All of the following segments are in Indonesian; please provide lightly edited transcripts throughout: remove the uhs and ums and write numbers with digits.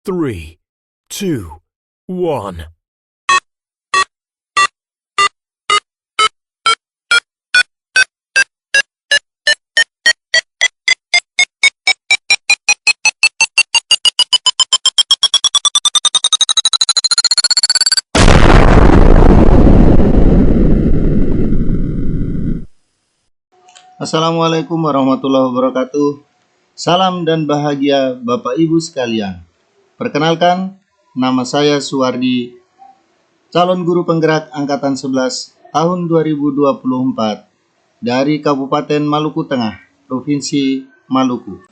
3, 2, 1. Assalamualaikum warahmatullahi wabarakatuh. Salam dan bahagia Bapak Ibu sekalian. Perkenalkan, nama saya Suwardi, calon guru penggerak Angkatan 11 tahun 2024 dari Kabupaten Maluku Tengah, Provinsi Maluku.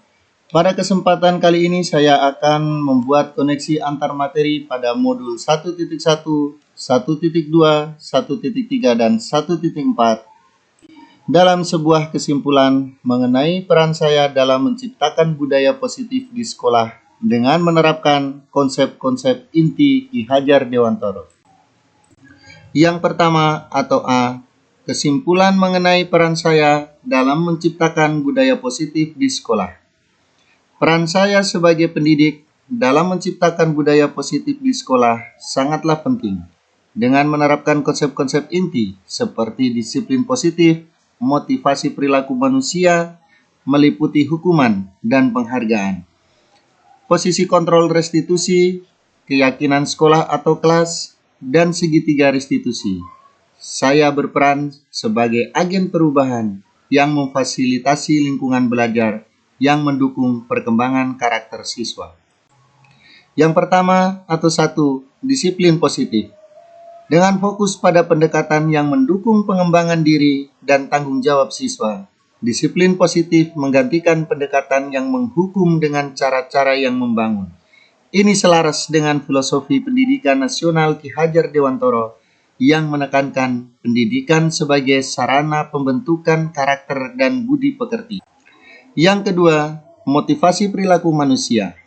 Pada kesempatan kali ini saya akan membuat koneksi antar materi pada modul 1.1, 1.2, 1.3, dan 1.4 dalam sebuah kesimpulan mengenai peran saya dalam menciptakan budaya positif di sekolah dengan menerapkan konsep-konsep inti Ki Hajar Dewantoro. Yang pertama atau A, kesimpulan mengenai peran saya dalam menciptakan budaya positif di sekolah. Peran saya sebagai pendidik dalam menciptakan budaya positif di sekolah sangatlah penting dengan menerapkan konsep-konsep inti seperti disiplin positif, motivasi perilaku manusia, meliputi hukuman dan penghargaan, posisi kontrol restitusi, keyakinan sekolah atau kelas, dan segitiga restitusi. Saya berperan sebagai agen perubahan yang memfasilitasi lingkungan belajar yang mendukung perkembangan karakter siswa. Yang pertama atau 1, disiplin positif. Dengan fokus pada pendekatan yang mendukung pengembangan diri dan tanggung jawab siswa, disiplin positif menggantikan pendekatan yang menghukum dengan cara-cara yang membangun. Ini selaras dengan filosofi pendidikan nasional Ki Hajar Dewantoro yang menekankan pendidikan sebagai sarana pembentukan karakter dan budi pekerti. Yang kedua, motivasi perilaku manusia.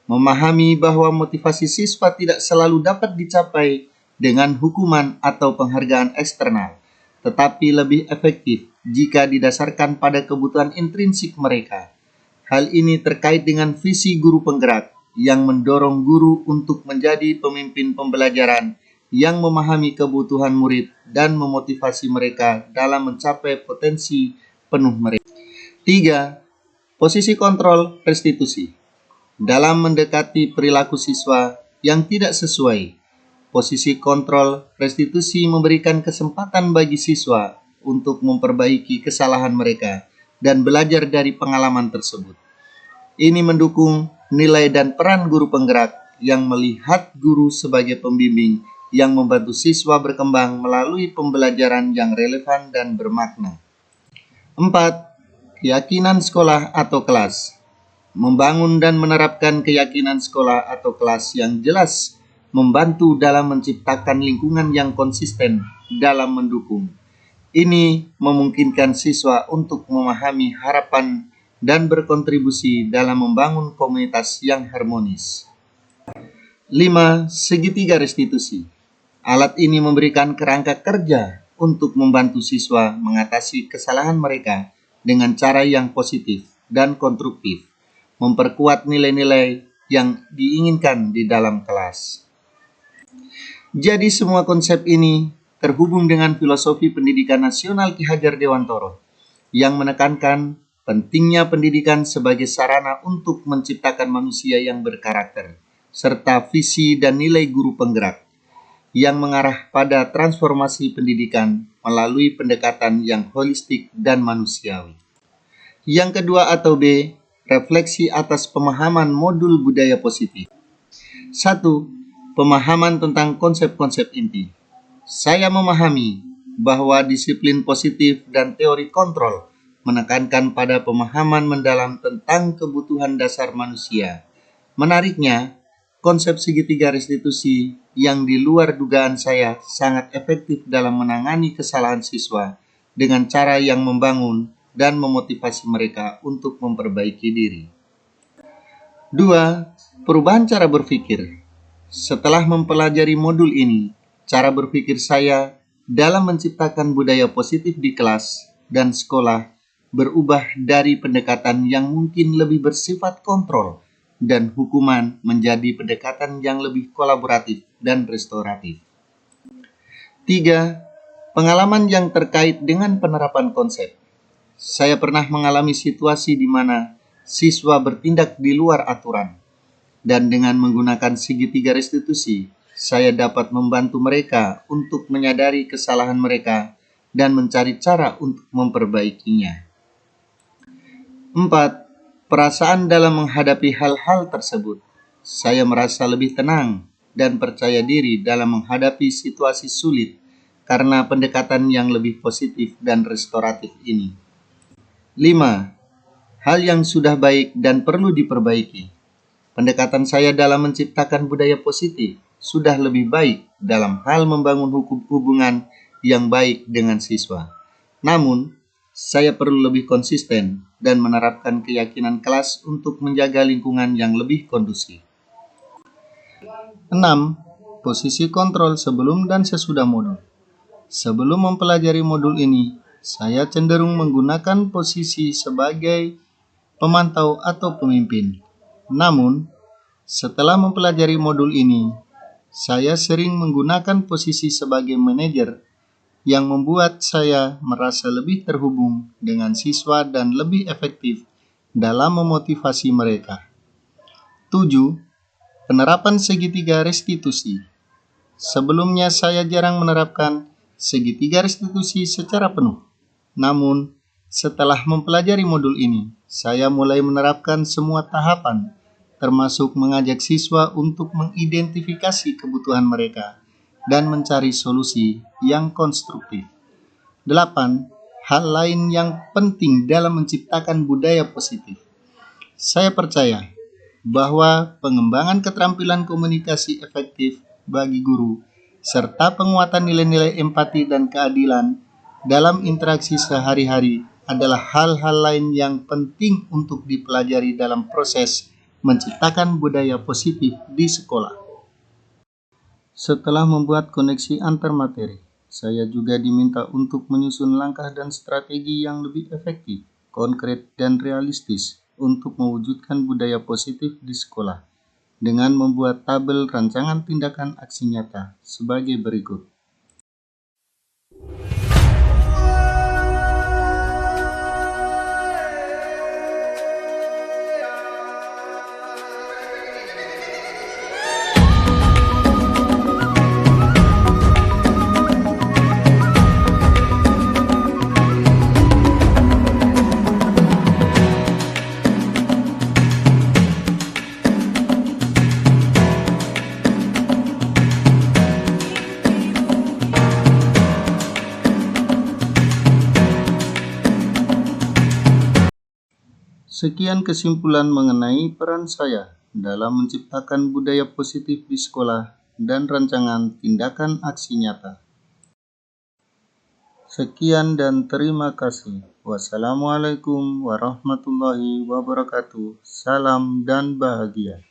Memahami bahwa motivasi siswa tidak selalu dapat dicapai dengan hukuman atau penghargaan eksternal, tetapi lebih efektif jika didasarkan pada kebutuhan intrinsik mereka. Hal ini terkait dengan visi guru penggerak yang mendorong guru untuk menjadi pemimpin pembelajaran yang memahami kebutuhan murid dan memotivasi mereka dalam mencapai potensi penuh mereka. 3. Posisi kontrol restitusi. Dalam mendekati perilaku siswa yang tidak sesuai, posisi kontrol restitusi memberikan kesempatan bagi siswa untuk memperbaiki kesalahan mereka dan belajar dari pengalaman tersebut. Ini mendukung nilai dan peran guru penggerak yang melihat guru sebagai pembimbing yang membantu siswa berkembang melalui pembelajaran yang relevan dan bermakna. 4. Keyakinan sekolah atau kelas. Membangun dan menerapkan keyakinan sekolah atau kelas yang jelas membantu dalam menciptakan lingkungan yang konsisten dalam mendukung. Ini memungkinkan siswa untuk memahami harapan dan berkontribusi dalam membangun komunitas yang harmonis. 5. Segitiga restitusi. Alat ini memberikan kerangka kerja untuk membantu siswa mengatasi kesalahan mereka dengan cara yang positif dan konstruktif, memperkuat nilai-nilai yang diinginkan di dalam kelas. Jadi semua konsep ini terhubung dengan filosofi pendidikan nasional Ki Hajar Dewantoro yang menekankan pentingnya pendidikan sebagai sarana untuk menciptakan manusia yang berkarakter, serta visi dan nilai guru penggerak yang mengarah pada transformasi pendidikan melalui pendekatan yang holistik dan manusiawi. Yang kedua atau B, refleksi atas pemahaman modul budaya positif. 1. Pemahaman tentang konsep-konsep inti. Saya memahami bahwa disiplin positif dan teori kontrol menekankan pada pemahaman mendalam tentang kebutuhan dasar manusia. Menariknya, konsep segitiga restitusi yang di luar dugaan saya sangat efektif dalam menangani kesalahan siswa dengan cara yang membangun dan memotivasi mereka untuk memperbaiki diri. 2. Perubahan cara berpikir. Setelah mempelajari modul ini, cara berpikir saya dalam menciptakan budaya positif di kelas dan sekolah berubah dari pendekatan yang mungkin lebih bersifat kontrol dan hukuman menjadi pendekatan yang lebih kolaboratif dan restoratif. 3. Pengalaman yang terkait dengan penerapan konsep. Saya pernah mengalami situasi di mana siswa bertindak di luar aturan, dan dengan menggunakan segitiga restitusi, saya dapat membantu mereka untuk menyadari kesalahan mereka dan mencari cara untuk memperbaikinya. 4. Perasaan dalam menghadapi hal-hal tersebut. Saya merasa lebih tenang dan percaya diri dalam menghadapi situasi sulit karena pendekatan yang lebih positif dan restoratif ini. 5. Hal yang sudah baik dan perlu diperbaiki. Pendekatan saya dalam menciptakan budaya positif sudah lebih baik dalam hal membangun hubungan yang baik dengan siswa. Namun, saya perlu lebih konsisten dan menerapkan keyakinan kelas untuk menjaga lingkungan yang lebih kondusif. 6. Posisi kontrol sebelum dan sesudah modul. Sebelum mempelajari modul ini, saya cenderung menggunakan posisi sebagai pemantau atau pemimpin. Namun, setelah mempelajari modul ini, saya sering menggunakan posisi sebagai manajer yang membuat saya merasa lebih terhubung dengan siswa dan lebih efektif dalam memotivasi mereka. 7. Penerapan segitiga restitusi. Sebelumnya saya jarang menerapkan segitiga restitusi secara penuh. Namun, setelah mempelajari modul ini, saya mulai menerapkan semua tahapan, termasuk mengajak siswa untuk mengidentifikasi kebutuhan mereka dan mencari solusi yang konstruktif. 8. Hal lain yang penting dalam menciptakan budaya positif. Saya percaya bahwa pengembangan keterampilan komunikasi efektif bagi guru serta penguatan nilai-nilai empati dan keadilan dalam interaksi sehari-hari adalah hal-hal lain yang penting untuk dipelajari dalam proses menciptakan budaya positif di sekolah. Setelah membuat koneksi antar materi, saya juga diminta untuk menyusun langkah dan strategi yang lebih efektif, konkret, dan realistis untuk mewujudkan budaya positif di sekolah dengan membuat tabel rancangan tindakan aksi nyata sebagai berikut. Sekian kesimpulan mengenai peran saya dalam menciptakan budaya positif di sekolah dan rancangan tindakan aksi nyata. Sekian dan terima kasih. Wassalamualaikum warahmatullahi wabarakatuh. Salam dan bahagia.